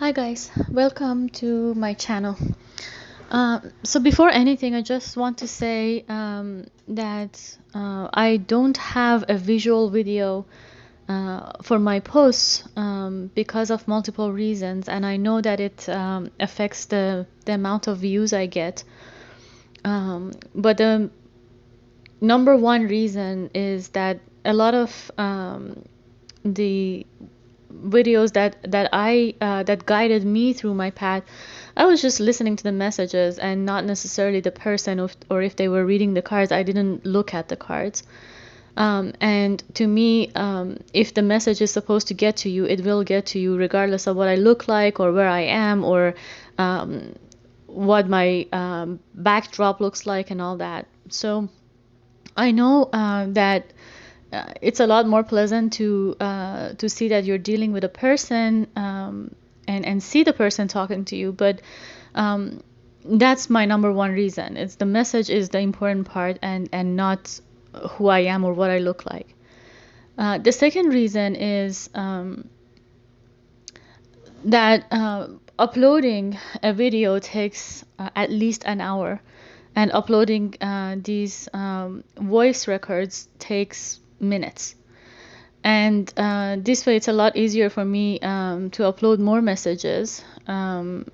Hi guys, welcome to my channel. So before anything, I just want to say that I don't have a visual video for my posts because of multiple reasons, and I know that it affects the amount of views I get. But the number one reason is that a lot of the videos that guided me through my path, I was just listening to the messages and not necessarily the person, or if they were reading the cards, I didn't look at the cards. And to me, if the message is supposed to get to you, it will get to you regardless of what I look like or where I am, or what my backdrop looks like and all that. So I know that it's a lot more pleasant to see that you're dealing with a person, and see the person talking to you. But that's my number one reason. It's the message is the important part, and not who I am or what I look like. The second reason is that uploading a video takes at least an hour, and uploading these voice records takes minutes. And this way it's a lot easier for me to upload more messages, and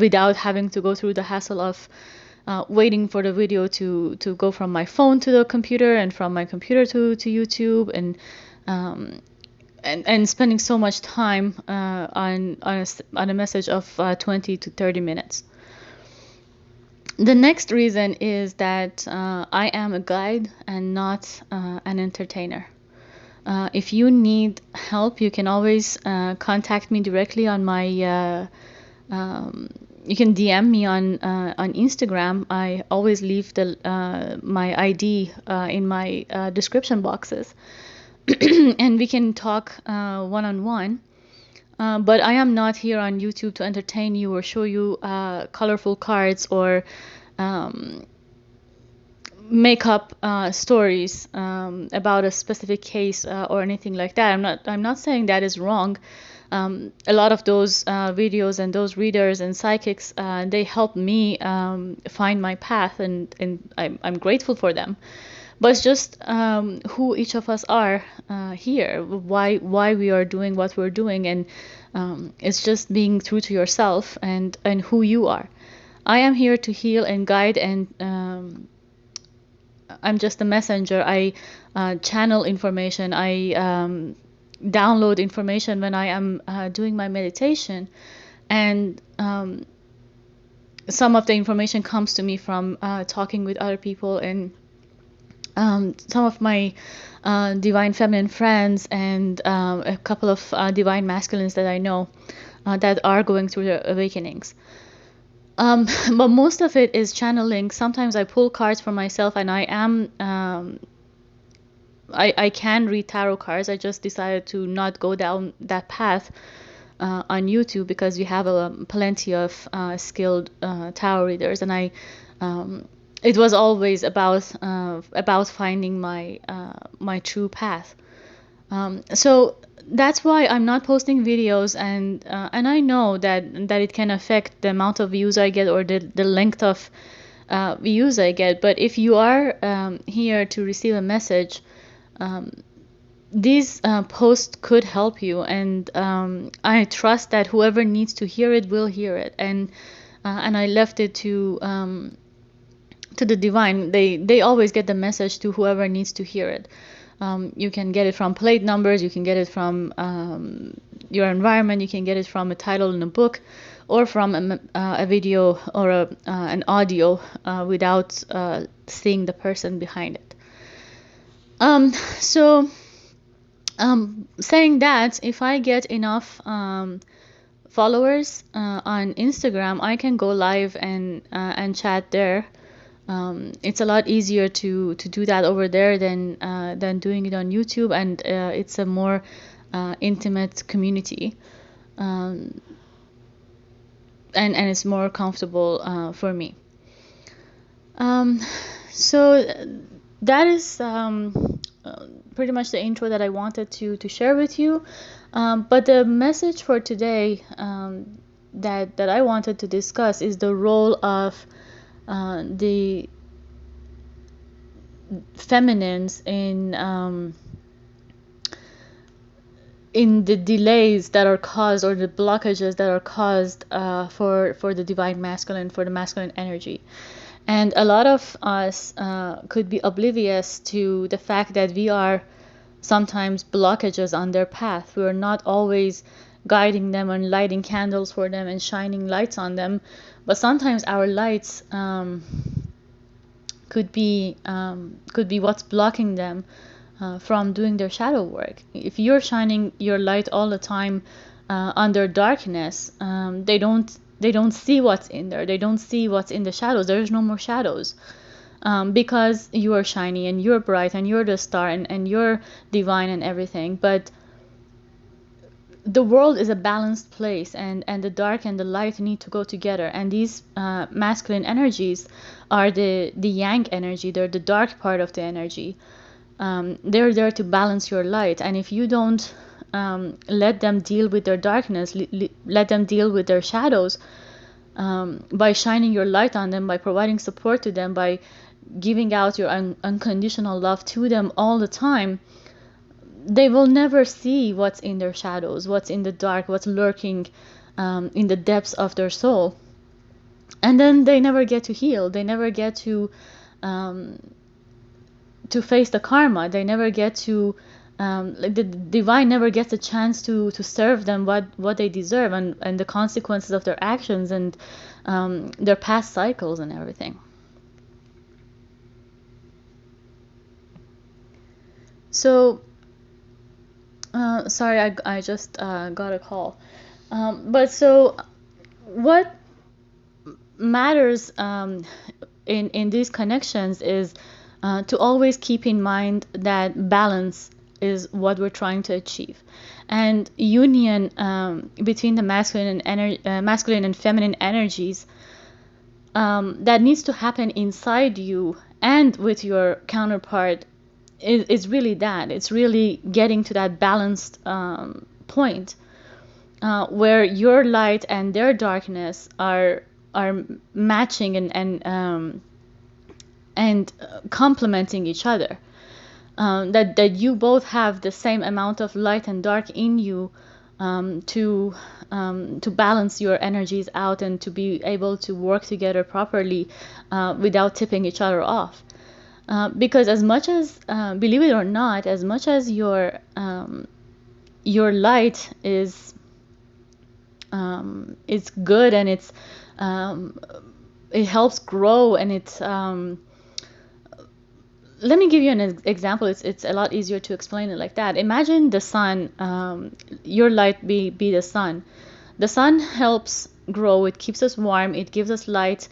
without having to go through the hassle of waiting for the video to go from my phone to the computer, and from my computer to YouTube, and spending so much time on a message of 20 to 30 minutes. The next reason is that I am a guide and not an entertainer. If you need help, you can always contact me directly on my you can DM me on Instagram. I always leave my ID in my description boxes, and we can talk one-on-one. But I am not here on YouTube to entertain you or show you colorful cards, or make up stories about a specific case or anything like that. I'm not saying that is wrong. A lot of those videos and those readers and psychics, they help me find my path, and I'm grateful for them. But it's just who each of us are here, why we are doing what we're doing, and it's just being true to yourself and who you are. I am here to heal and guide, and I'm just a messenger. I channel information. I download information when I am doing my meditation, and some of the information comes to me from talking with other people, and some of my divine feminine friends, and a couple of divine masculines that I know that are going through their awakenings. But most of it is channeling. Sometimes I pull cards for myself, and I can read tarot cards. I just decided to not go down that path on YouTube, because we have plenty of skilled tarot readers, and it was always about finding my true path. So that's why I'm not posting videos, and I know that it can affect the amount of views I get, or the length of views I get. But if you are here to receive a message, these posts could help you, and I trust that whoever needs to hear it will hear it, and I left it to the divine. They always get the message to whoever needs to hear it. You can get it from plate numbers, you can get it from your environment, you can get it from a title in a book, or from a video, or an audio without seeing the person behind it. So saying that, if I get enough followers on Instagram, I can go live and chat there. It's a lot easier to do that over there than doing it on YouTube, and it's a more intimate community, and it's more comfortable for me. So that is pretty much the intro that I wanted to share with you. But the message for today, that I wanted to discuss, is the role of the feminines in the delays that are caused, or the blockages that are caused for the divine masculine, for the masculine energy. And a lot of us could be oblivious to the fact that we are sometimes blockages on their path. We are not always guiding them and lighting candles for them and shining lights on them, but sometimes our lights could be what's blocking them from doing their shadow work. If you're shining your light all the time on their darkness, they don't see what's in there. They don't see what's in the shadows. There's no more shadows, because you are shiny and you're bright and you're the star, and you're divine and everything. But the world is a balanced place, and the dark and the light need to go together. And these masculine energies are the yang energy. They're the dark part of the energy. They're there to balance your light. And if you don't let them deal with their darkness, let them deal with their shadows, by shining your light on them, by providing support to them, by giving out your unconditional love to them all the time, they will never see what's in their shadows, what's in the dark, what's lurking in the depths of their soul. And then they never get to heal. They never get to face the karma. They never get to like the divine never gets a chance to serve them what they deserve, and the consequences of their actions, and their past cycles and everything. So sorry, I just got a call. But so what matters in these connections is to always keep in mind that balance is what we're trying to achieve, and union between the masculine and feminine energies that needs to happen inside you and with your counterpart is really that. It's really getting to that balanced point where your light and their darkness are matching and complementing each other. That you both have the same amount of light and dark in you to balance your energies out, and to be able to work together properly without tipping each other off. Because as much as, believe it or not, as much as your light is good, and it helps grow, and it's let me give you an example. It's a lot easier to explain it like that. Imagine the sun, your light be the sun. The sun helps grow. It keeps us warm. It gives us light.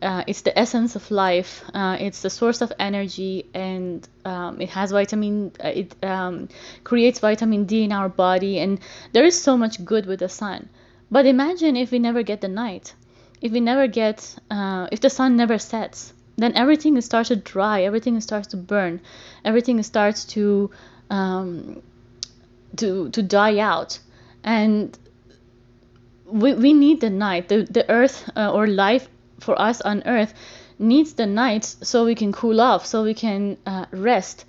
It's the essence of life. It's the source of energy, and it has vitamin. It creates vitamin D in our body, and there is so much good with the sun. But imagine if we never get the night, if we never get, if the sun never sets, then everything starts to dry, everything starts to burn, everything starts to die out. And we need the night. The earth, or life for us on earth, needs the night so we can cool off, so we can rest,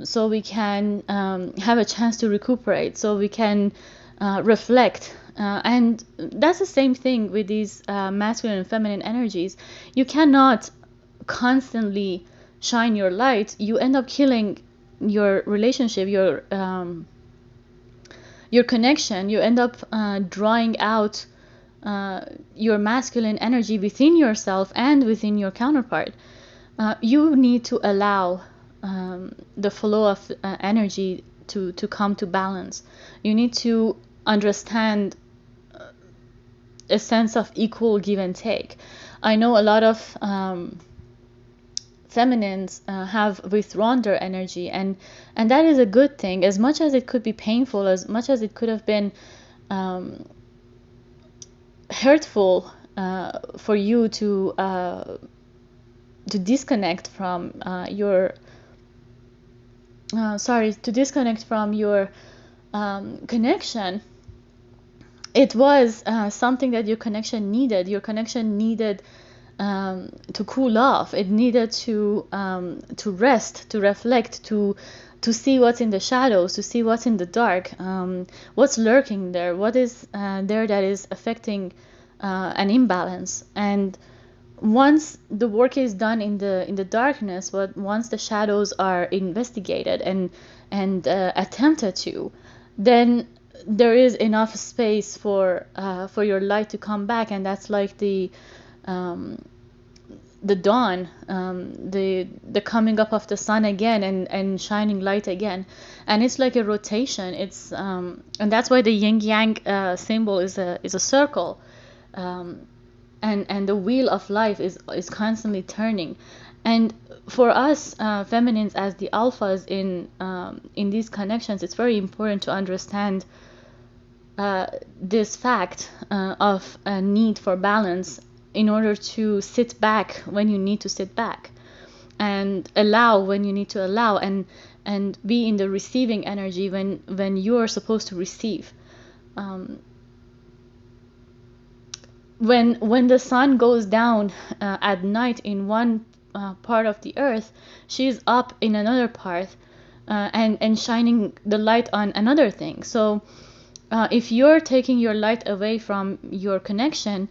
so we can have a chance to recuperate, so we can reflect. And that's the same thing with these masculine and feminine energies. You cannot constantly shine your light. You end up killing your relationship, your connection. You end up drawing out your masculine energy within yourself and within your counterpart. You need to allow the flow of energy to come to balance. You need to understand a sense of equal give and take. I know a lot of feminines have withdrawn their energy, and that is a good thing. As much as it could be painful, as much as it could have been hurtful for you to disconnect from your sorry, to disconnect from your connection, it was something that your connection needed. Your connection needed to cool off. It needed to rest, to reflect, to see what's in the shadows, to see what's in the dark, what's lurking there, what is there that is affecting an imbalance. And once the work is done in the darkness, once the shadows are investigated and attempted to, then there is enough space for your light to come back, and that's like um, the dawn, the coming up of the sun again, and shining light again. And it's like a rotation. And that's why the yin yang symbol is a circle. Um, and the wheel of life is constantly turning. And for us feminines, as the alphas in these connections, it's very important to understand this fact of a need for balance, in order to sit back when you need to sit back, and allow when you need to allow, and be in the receiving energy when you are supposed to receive. um, when the sun goes down at night in one part of the earth, she's up in another part, and shining the light on another thing. So if you're taking your light away from your connection,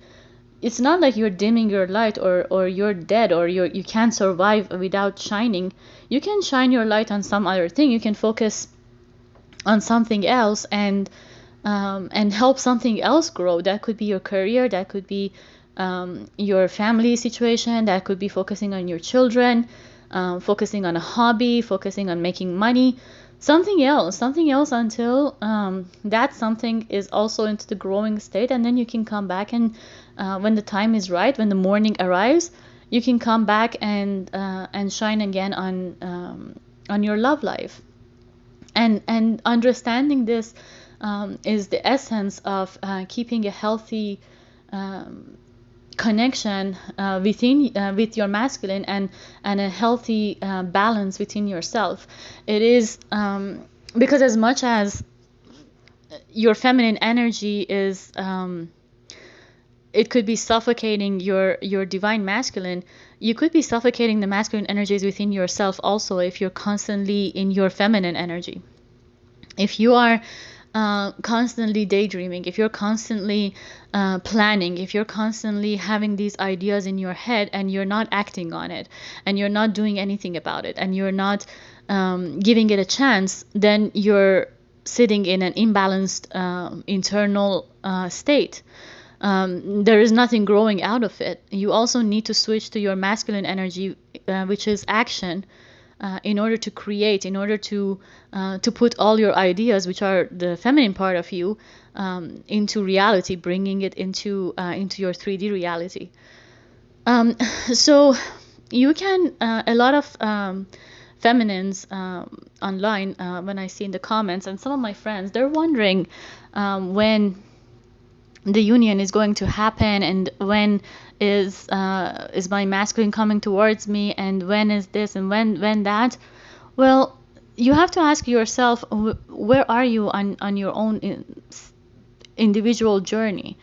it's not like you're dimming your light, or you're dead, or you can't survive without shining. You can shine your light on some other thing. You can focus on something else, and help something else grow. That could be your career, that could be your family situation, that could be focusing on your children, focusing on a hobby, focusing on making money, something else, until that something is also into the growing state. And then you can come back, and when the time is right, when the morning arrives, you can come back and shine again on your love life. And understanding this is the essence of keeping a healthy connection with your masculine, and a healthy balance within yourself. It is because as much as your feminine energy is it could be suffocating your divine masculine, you could be suffocating the masculine energies within yourself also, if you're constantly in your feminine energy. If you are constantly daydreaming, if you're constantly planning, if you're constantly having these ideas in your head, and you're not acting on it, and you're not doing anything about it, and you're not giving it a chance, then you're sitting in an imbalanced internal state. There is nothing growing out of it. You also need to switch to your masculine energy, which is action, in order to create, in order to put all your ideas, which are the feminine part of you, into reality, bringing it into your 3D reality. So you can a lot of feminines online, when I see in the comments, and some of my friends, they're wondering when the union is going to happen, and when is my masculine coming towards me, and when is this, and when that. Well, you have to ask yourself, where are you on your own individual journey?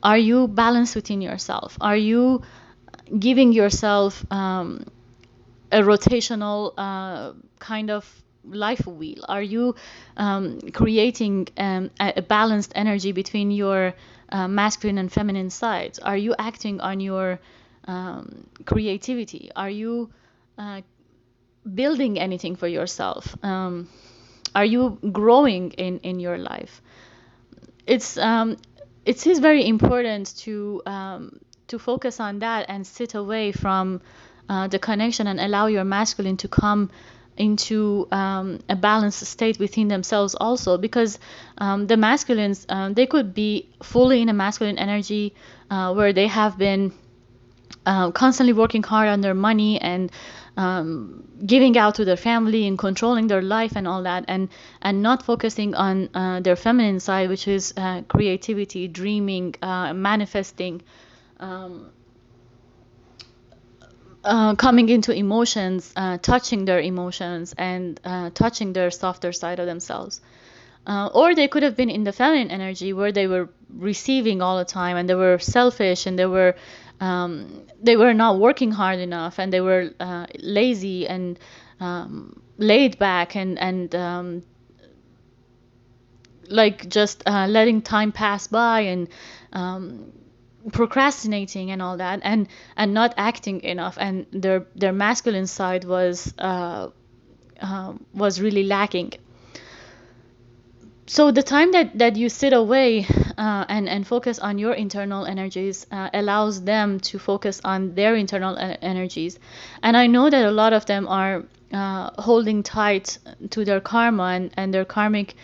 Are you balanced within yourself? Are you giving yourself a rotational kind of life wheel? Are you creating a balanced energy between your masculine and feminine sides? Are you acting on your creativity? Are you building anything for yourself? Are you growing in your life? It is very important to focus on that, and sit away from the connection, and allow your masculine to come into a balanced state within themselves also. Because the masculines, they could be fully in a masculine energy, where they have been constantly working hard on their money, and giving out to their family, and controlling their life and all that, and not focusing on their feminine side, which is creativity, dreaming, manifesting, coming into emotions, touching their emotions, and touching their softer side of themselves. Or they could have been in the feminine energy where they were receiving all the time and they were selfish and they were not working hard enough and they were lazy and laid back and like just letting time pass by and um, procrastinating and all that and not acting enough, and their masculine side was really lacking. So the time that you sit away and focus on your internal energies allows them to focus on their internal energies. And I know that a lot of them are holding tight to their karma and their karmic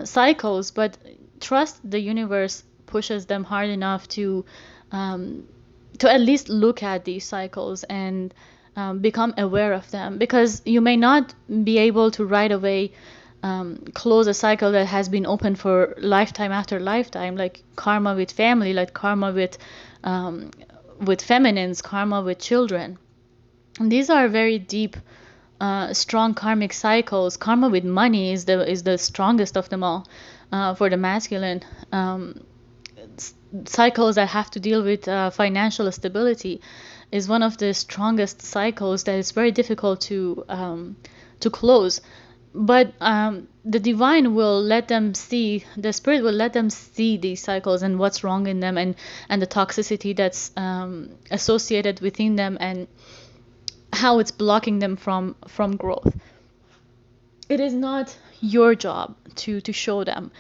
cycles, but trust the universe pushes them hard enough um, to at least look at these cycles and become aware of them, because you may not be able to right away close a cycle that has been open for lifetime after lifetime, like karma with family, like karma with feminines, karma with children. And these are very deep, strong karmic cycles. Karma with money is the strongest of them all for the masculine. Cycles that have to deal with financial stability is one of the strongest cycles that is very difficult to close. But the divine will let them see, the spirit will let them see these cycles and what's wrong in them, and the toxicity that's associated within them, and how it's blocking them from growth. It is not your job to show them.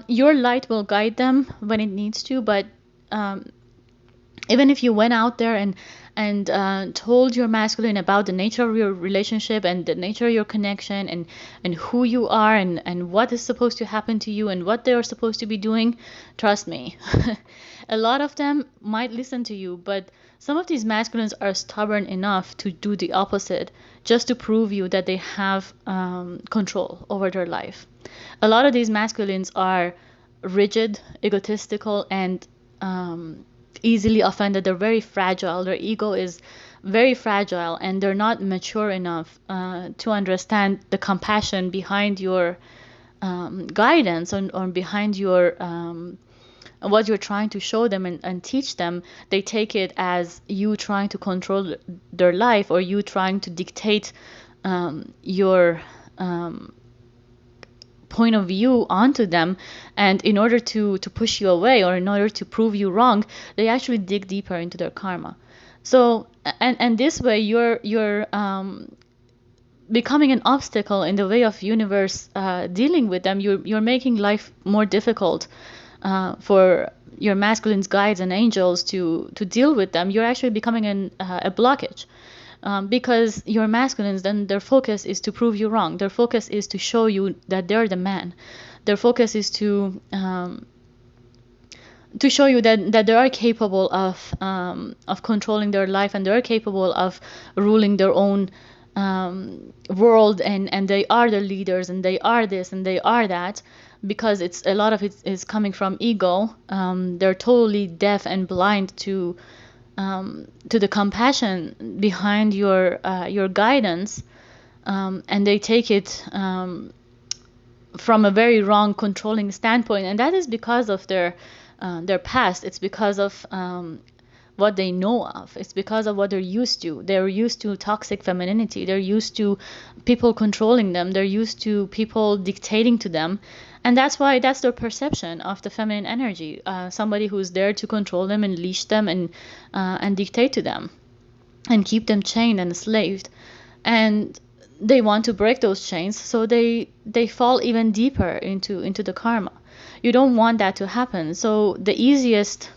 Your light will guide them when it needs to, but even if you went out there and told your masculine about the nature of your relationship and the nature of your connection and who you are and what is supposed to happen to you and what they are supposed to be doing, trust me, a lot of them might listen to you, but some of these masculines are stubborn enough to do the opposite just to prove you that they have control over their life. A lot of these masculines are rigid, egotistical, and easily offended. They're very fragile. Their ego is very fragile, and they're not mature enough to understand the compassion behind your guidance or behind your what you're trying to show them and teach them. They take it as you trying to control their life or you trying to dictate your point of view onto them, and in order to push you away or in order to prove you wrong, they actually dig deeper into their karma. So and this way you're becoming an obstacle in the way of universe dealing with them. You're making life more difficult for your masculine's guides and angels to deal with them. You're actually becoming a blockage. Because your masculines, then their focus is to prove you wrong. Their focus is to show you that they're the man. Their focus is to show you that they are capable of controlling their life, and they are capable of ruling their own world, and they are the leaders, and they are this and they are that. Because it's a lot of it is coming from ego. They're totally deaf and blind to the compassion behind your guidance, and they take it from a very wrong, controlling standpoint, and that is because of their past. It's because of what they know of. It's because of what they're used to. They're used to toxic femininity. They're used to people controlling them. They're used to people dictating to them. And that's why that's their perception of the feminine energy. Somebody who's there to control them and leash them and dictate to them and keep them chained and enslaved. And they want to break those chains, so they fall even deeper into the karma. You don't want that to happen. So the easiest,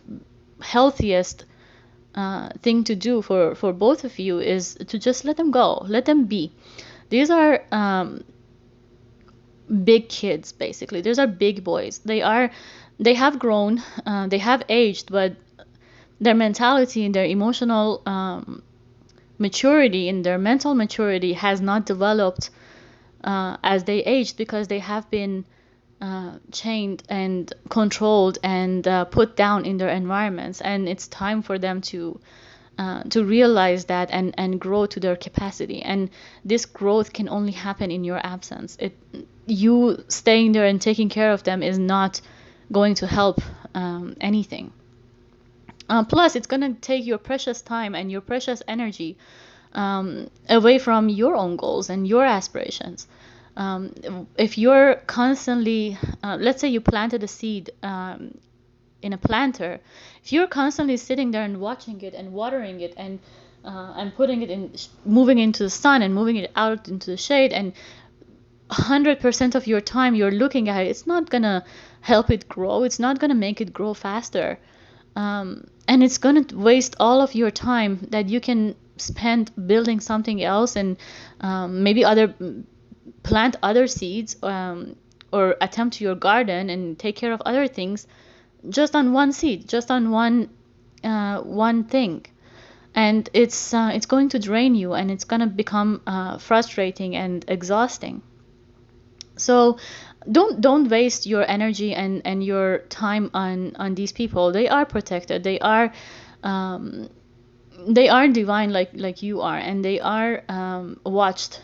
healthiest thing to do for both of you is to just let them go, let them be. These are big kids, basically. These are big boys. They have grown, they have aged, but their mentality and their emotional maturity and their mental maturity has not developed as they aged, because they have been chained and controlled and put down in their environments, and it's time for them to to realize that and grow to their capacity. And this growth can only happen in your absence. You staying there and taking care of them is not going to help anything. Plus, it's going to take your precious time and your precious energy away from your own goals and your aspirations. If you're constantly, let's say you planted a seed in a planter, if you're constantly sitting there and watching it and watering it and putting it in, moving into the sun and moving it out into the shade, and 100% of your time you're looking at it, it's not gonna help it grow. It's not gonna make it grow faster, and it's gonna waste all of your time that you can spend building something else and maybe plant other seeds, or attempt your garden and take care of other things, just on one seed, just on one thing. And it's going to drain you, and it's going to become frustrating and exhausting. So don't waste your energy and your time on these people. They are protected. They are divine, like you are, and they are watched.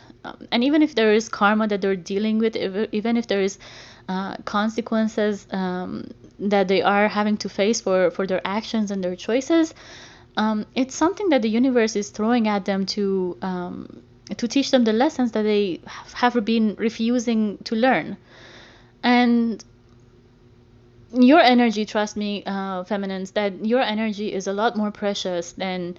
And even if there is karma that they're dealing with, even if there is consequences that they are having to face for their actions and their choices, it's something that the universe is throwing at them to teach them the lessons that they have been refusing to learn. And your energy, trust me, feminines, that your energy is a lot more precious than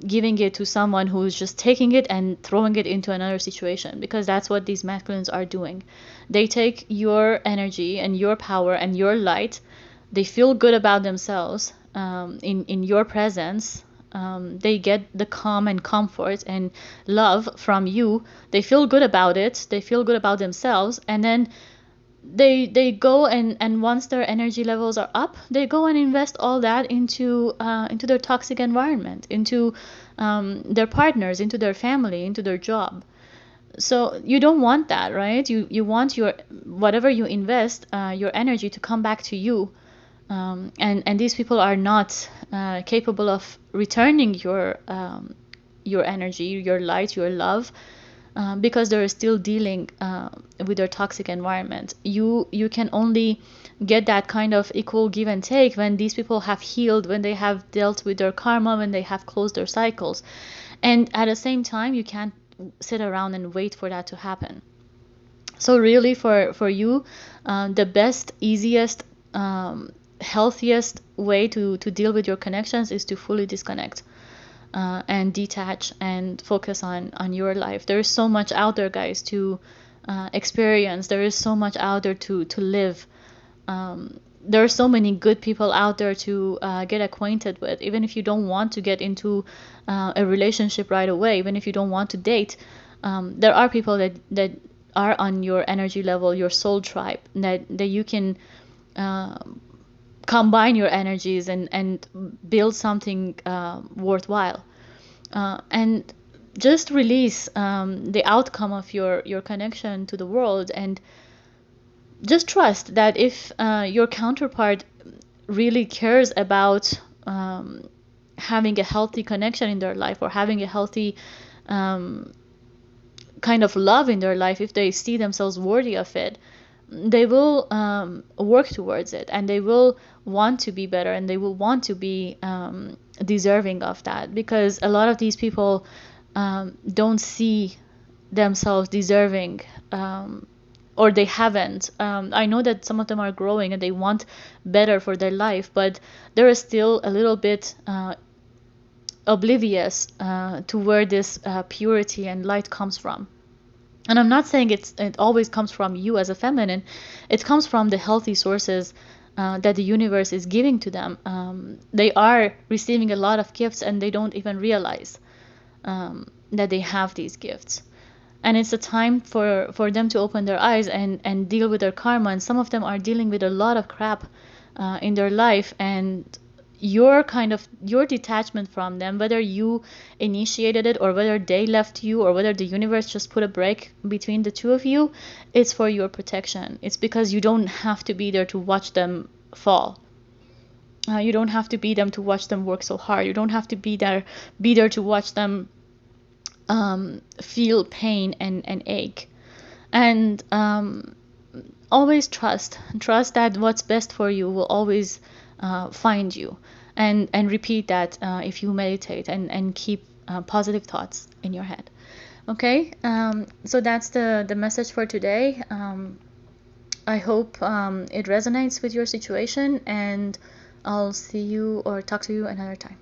giving it to someone who's just taking it and throwing it into another situation, because that's what these masculines are doing. They take your energy and your power and your light. They feel good about themselves in your presence. They get the calm and comfort and love from you. They feel good about it. They feel good about themselves, and then they go and once their energy levels are up, they go and invest all that into their toxic environment, into their partners, into their family, into their job. So you don't want that, right? You want your whatever you invest, your energy, to come back to you. And these people are not capable of returning your energy, your light, your love, because they're still dealing with their toxic environment. You can only get that kind of equal give and take when these people have healed, when they have dealt with their karma, when they have closed their cycles. And at the same time, you can't sit around and wait for that to happen. So really, for you, the best, easiest, healthiest way to deal with your connections is to fully disconnect. And detach and focus on your life. There is so much out there, guys, to experience. There is so much out there to live. There are so many good people out there to get acquainted with. Even if you don't want to get into a relationship right away, even if you don't want to date, there are people that are on your energy level, your soul tribe, that you can combine your energies and build something worthwhile, and just release the outcome of your connection to the world, and just trust that if your counterpart really cares about having a healthy connection in their life, or having a healthy kind of love in their life, if they see themselves worthy of it, they will work towards it, and they will want to be better, and they will want to be deserving of that, because a lot of these people don't see themselves deserving, or they haven't. I know that some of them are growing and they want better for their life, but they're still a little bit oblivious to where this purity and light comes from. And I'm not saying it always comes from you as a feminine. It comes from the healthy sources that the universe is giving to them. They are receiving a lot of gifts, and they don't even realize that they have these gifts. And it's a time for them to open their eyes and deal with their karma. And some of them are dealing with a lot of crap in their life, and your detachment from them, whether you initiated it or whether they left you or whether the universe just put a break between the two of you, it's for your protection. It's because you don't have to be there to watch them fall. You don't have to be them to watch them work so hard. You don't have to be there to watch them feel pain and ache. And always trust that what's best for you will always find you. And repeat that if you meditate, and keep positive thoughts in your head. Okay, so that's the message for today. I hope it resonates with your situation, and I'll see you or talk to you another time.